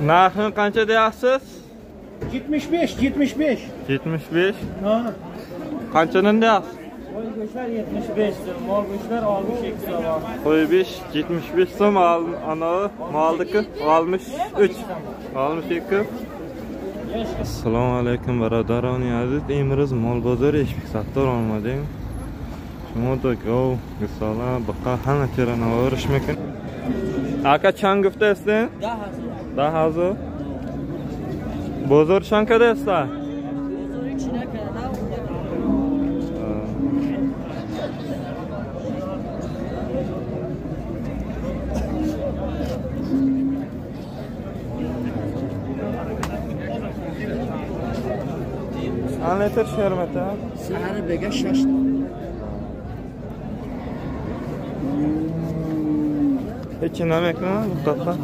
Narxini qancha deyapsiz? 75, 75. 75. Ha. Qanchadan deyapsiz? Qo'y go'shtlar 75 so'm, mol go'shtlar 62 so'm. Qo'y 75 so'm, anavi moldiki 63. 62. Assalomu alaykum barodaron aziz. Emiriz mol bozor eshik sattor olmading. Shunda gov, g'isala, baqa hamma terana o'rishmakin. Aka chang guftasidan? Da hazır. Bozor chankada esa? Bozor ichida kana. Anlatır şermete. Sahara bega şaş. Hiç inamek mi bu kafa?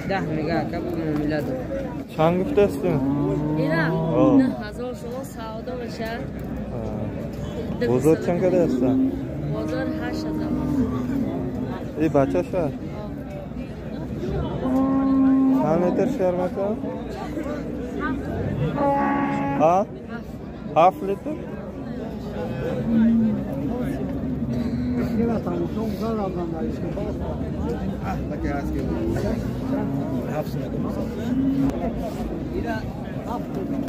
ده میگه کباب میلاد. Çan güftesi. اینا آه. نه هزار شما سعاده بشه. Bozor chankada esa? بازار 8000. İyi bacha şar. Anlatır şermete. Ha? Half liter?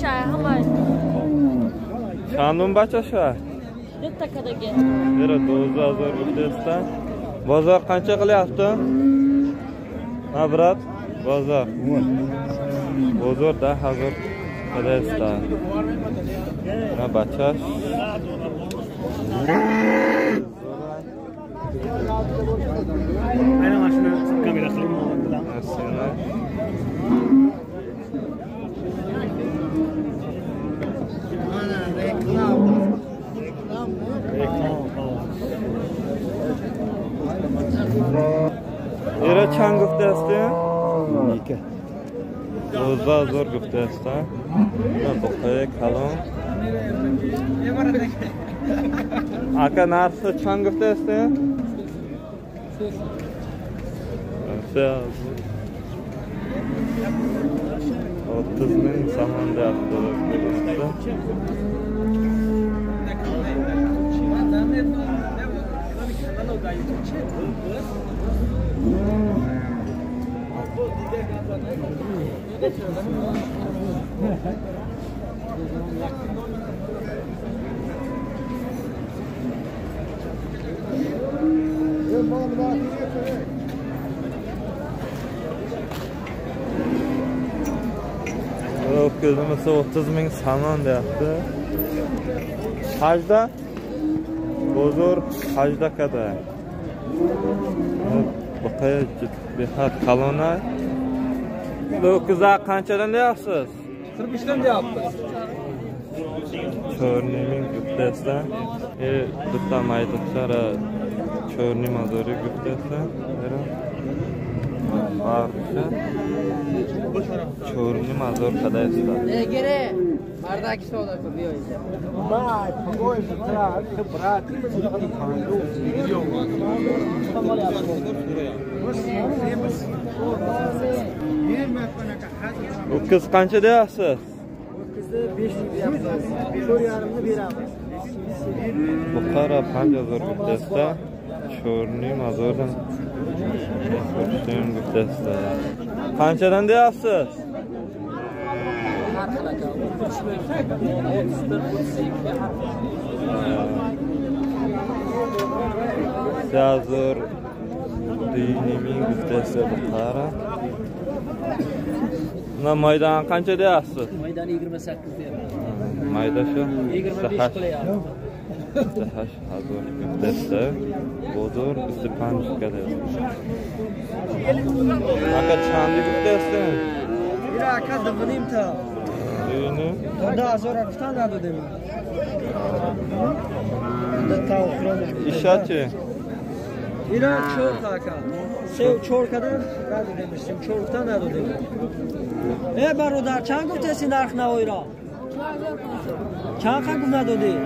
Çay hamay. Çandun bacha şar. Ne takada gel. Biri 9000 güftesidan. Bozor qancha qilyapti? Ha brat, bozor. Bozor da hazır qadaysta. Na bacha. Aynen aslında kamerasını mı aldılar? Aslında. Era çan güftesi? İki. Doza zor güftesi. Ne bakaya kalın. Aka narsa çan güftesi? Sağ 30.000 samanda yaptı. Gözümüzde 30.000 saman da yaptı. Hacda bozor hacda kadar. Bakaya cihat kalona. Dokuza qanchadan deyapsiz? 45'ten de yaptı. Chornining güftesidan. Bitta maydaçara chorni mazori güftesidan. Arxa. Chorni mazor qadaysta. Gere. Bardaki soda koyuyor. Vay, koy sıra, kıbrat. Bu kız qancha deyapsiz? Kızı 5 yaptı. Şor yarımını beramiz. Bu qara 5000 güftesda. Chorni mazordan. Chorni güftesda. Qanchadan deyapsiz? Hazır dinimin güftesi bu qara. Na maydan qancha deyapsiz? Maydan 28 diyor. Mayda shu 25 qilyapti. Sahash hazır güftesi. Bozor bizi 5 ga deyapsiz. Aka chandi güftesi. Bir aka dıvınayım ta. Dini. Orada azor akıtan da dedim. Orada ta oturamam. İşatçı. Bir aka çok aka. Sen çorkadan nerede demiştim? Çorktan nerede demiştim? Barodar, çan götesi narxına oyra. Çan kaç ne dedi?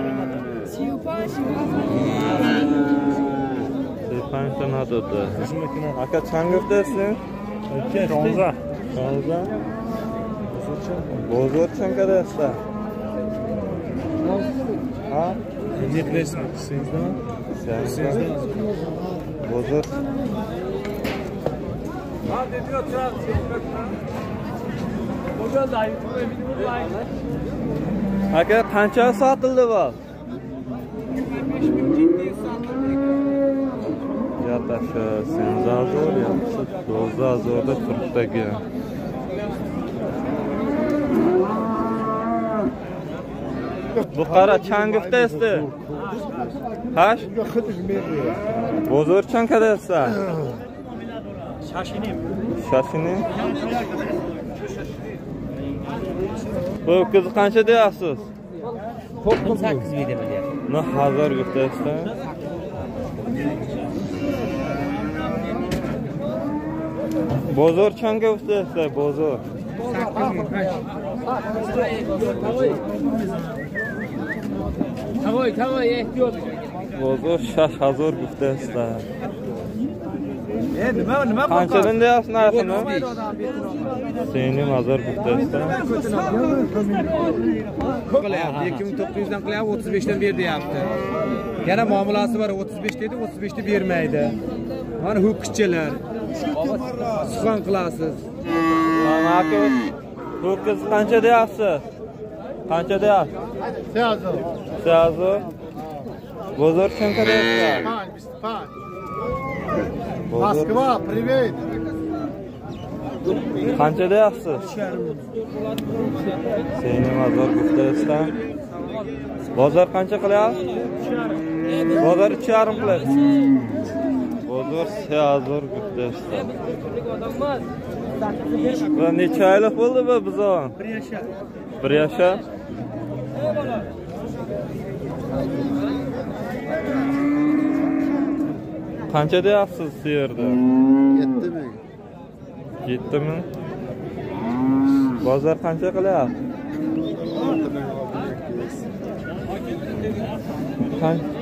Seyfançta ne dedi? Aka çan götesi? Şonza. Şonza. Bozor çan kadar ha? Ne bilirsin? Sizden? Sizden. Bozor. Aka qancha sotildi bu? Yataşı, senzazor yaxshi, dozazorda turibdagi. Bu qara changifdasdi. Hash? Bozor chankadasa. Shashinim. Bu qiz qancha deyapsiz? 8 video deyapti. Ne hazır götürsün? Bozor çanga götürsün, bozor. Tamam, ehtiyot. Bozor şaş hazır götürsün. Nima Qanchadan deyapsiz narxini? Sening hazır götürsün. Qilyapti 2900 dan qilyapti 35 dan ber deyapti. Yana muomalasi bor 35 dedi 35 ni bermaydi. Mana huquqchilar. Suxan qilasiz. Mana aka bu qiz qancha deyapsiz? Qancha deyapsiz? Sezazor. Bozor qancha deyapsiz? Moskva, привет. Qancha deyapsiz? Sening hazır götürsün. Bozor qancha qilyapsiz? Bozor 3,5 qilyapsiz. Bozor sezazor götürsün. Bu necha oylik bo'ldi bu bizon? 1 yaşa. Qancha deyapsiz bu yerda? 7000. 7000. Bozor qancha qilyapti?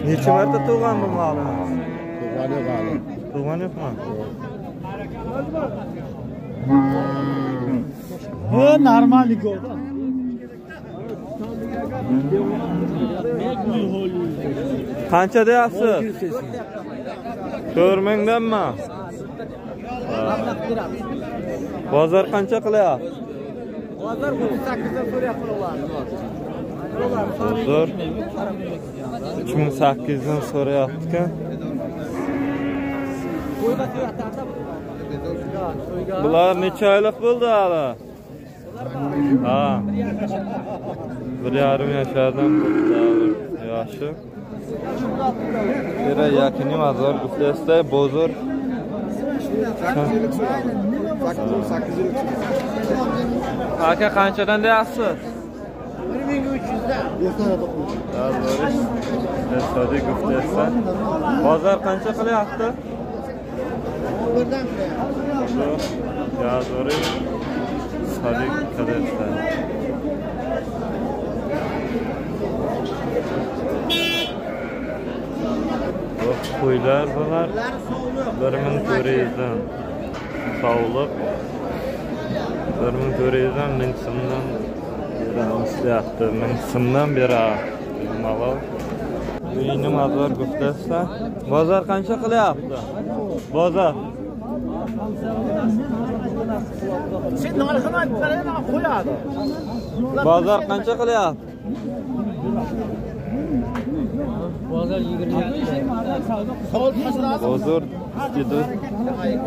Necha marta tug'an bu ma'lum? Tug'an yo'qmi? Normal go. Qancha deyapsiz? 4000 danmi? Bozor qancha qilyapti? Bozor 38 dan so'rayapti ular. Bozor 3800 dan so'rayapti-ku. Bular necha oylik bo'ldi hali? Ha. 1,5 yaşlardan yaşı. Bira yakini mazor güfteste bozor. 8 yıllık. Aka qanchadan deyapsiz? 1300 dan. Yazorish. Sodi güfteste. Bozor qancha qilyapti? 1 dan qilyapti. Yazorish. Sodi güfteste. Qo'ylar bular 1400 dan sog'liq 1400 dan 1000 so'mdan beramiz deyapti. 1000 so'mdan beradi malol. Uyni mazor guftasi. Bozor qancha qilyapti? Bozor Sen narxini aytmagan qo'yadi. Bozor qancha qilyapti? Bozor 20. Bozor iste'di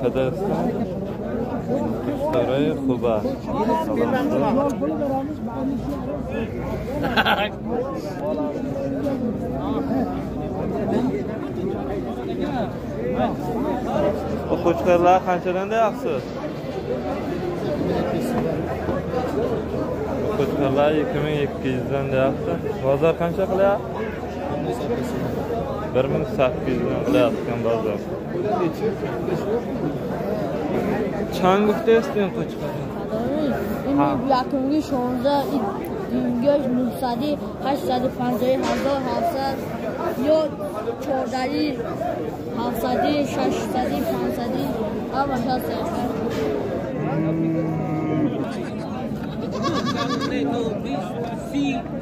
kadasda. Saray Xuba. O'quvchilar qanchadan deyapsiz? O'quvchilar 2200 dan deyapti. Bozor qancha qilyapti? 1800 dan qilyapti bozor. چند گفته هستیم قچقه؟ این یکمگی 16 دیمگیش 900 850 1700 یا 14 700 600 500 اما شاید Sim.